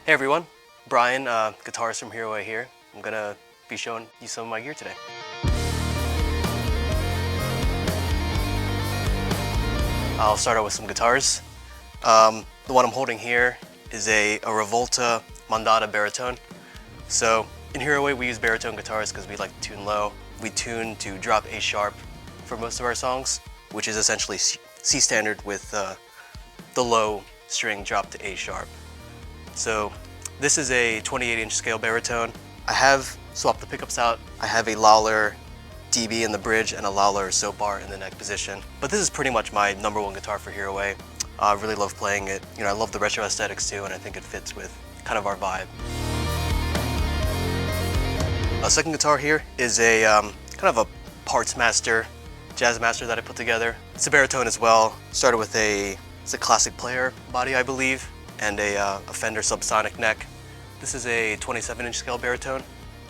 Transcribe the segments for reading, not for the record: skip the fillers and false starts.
Hey everyone, Brian, guitarist from Hiroe here. I'm gonna be showing you some of my gear today. I'll start out with some guitars. The one I'm holding here is a Revolta Mandata baritone. So in Hiroe we use baritone guitars because we like to tune low. We tune to drop A sharp for most of our songs, which is essentially C standard with the low string dropped to A sharp. So this is a 28-inch scale baritone. I have swapped the pickups out. I have a Lawler DB in the bridge and a Lawler soap bar in the neck position. But this is pretty much my #1 guitar for Hiroe. I really love playing it. You know, I love the retro aesthetics too, and I think it fits with kind of our vibe. A second guitar here is a kind of a parts master, Jazzmaster that I put together. It's a baritone as well. Started with it's a classic player body, I believe, and a Fender subsonic neck. This is a 27-inch scale baritone.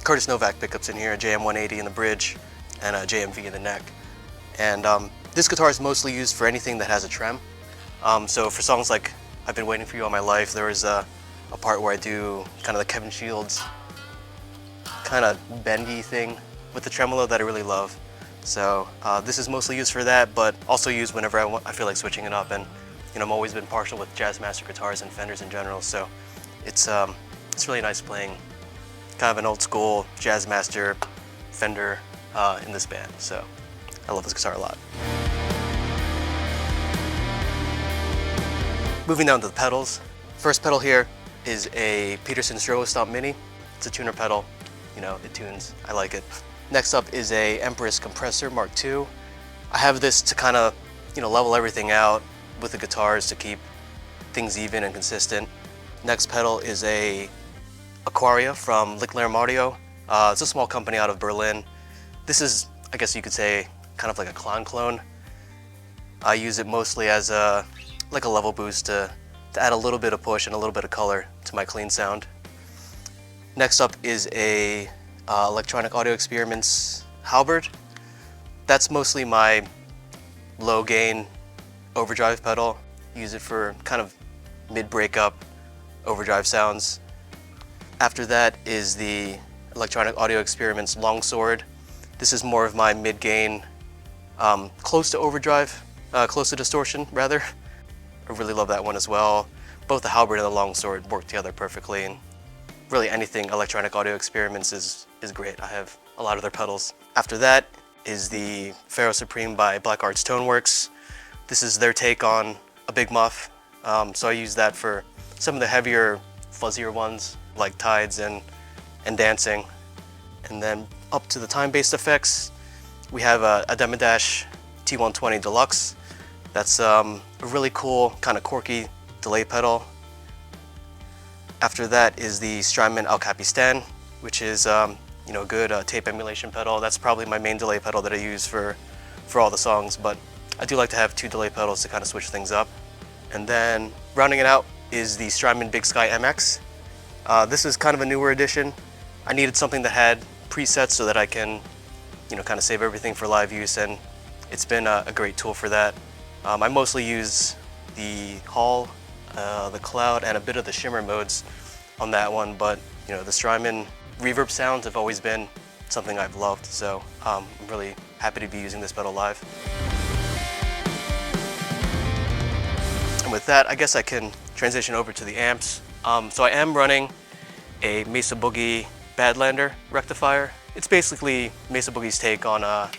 Curtis Novak pickups in here, a JM180 in the bridge, and a JMV in the neck. And this guitar is mostly used for anything that has a trem. So for songs like I've Been Waiting For You All My Life, there is a part where I do kind of the Kevin Shields kind of bendy thing with the tremolo that I really love. So this is mostly used for that, but also used whenever I feel like switching it up. And you know, I've always been partial with Jazzmaster guitars and Fenders in general, so it's really nice playing kind of an old school Jazzmaster Fender in this band. So I love this guitar a lot. Moving down to the pedals. First pedal here is a Peterson Strobo Stomp Mini. It's a tuner pedal. You know, it tunes. I like it. Next up is a Empress Compressor Mark II. I have this to kind of, you know, level everything out with the guitars to keep things even and consistent. Next pedal is a Aquaria from Licklarm Audio. It's a small company out of Berlin. This is, I guess you could say, kind of like a clone. I use it mostly as like a level boost to add a little bit of push and a little bit of color to my clean sound. Next up is a Electronic Audio Experiments Halberd. That's mostly my low gain overdrive pedal. Use it for kind of mid-breakup overdrive sounds. After that is the Electronic Audio Experiments Longsword. This is more of my mid-gain, close to overdrive, close to distortion rather. I really love that one as well. Both the Halberd and the Longsword work together perfectly, and really anything Electronic Audio Experiments is great. I have a lot of their pedals. After that is the Pharaoh Supreme by Black Arts Toneworks. This is their take on a big muff, so I use that for some of the heavier, fuzzier ones like Tides and Dancing. And then up to the time-based effects, we have a Demodash T120 Deluxe. That's a really cool, kind of quirky delay pedal. After that is the Strymon El Capistan, which is you know, a good tape emulation pedal. That's probably my main delay pedal that I use for all the songs, but I do like to have 2 delay pedals to kind of switch things up. And then rounding it out is the Strymon Big Sky MX. This is kind of a newer edition. I needed something that had presets so that I can, you know, kind of save everything for live use, and it's been a great tool for that. I mostly use the Hall, the Cloud, and a bit of the Shimmer modes on that one, but you know, the Strymon reverb sounds have always been something I've loved, so I'm really happy to be using this pedal live. And with that, I guess I can transition over to the amps. So I am running a Mesa Badlander rectifier. It's basically Mesa Boogie's take on a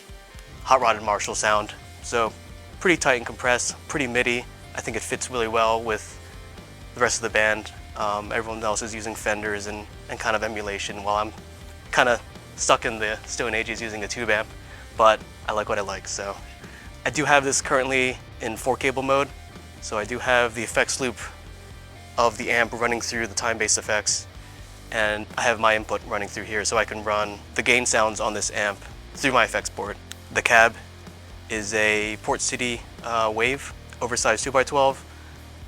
hot rodded Marshall sound. So pretty tight and compressed, pretty MIDI. I think it fits really well with the rest of the band. Everyone else is using Fenders and kind of emulation, while I'm kind of stuck in the Stone Ages using a tube amp, but I like what I like. So I do have this currently in 4-cable mode. So I do have the effects loop of the amp running through the time-based effects, and I have my input running through here, so I can run the gain sounds on this amp through my effects board. The cab is a Port City Wave oversized 2x12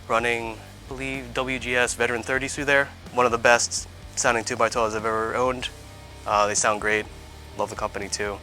running, I believe, WGS Veteran 30s through there. One of the best sounding 2x12s I've ever owned. They sound great. Love the company too.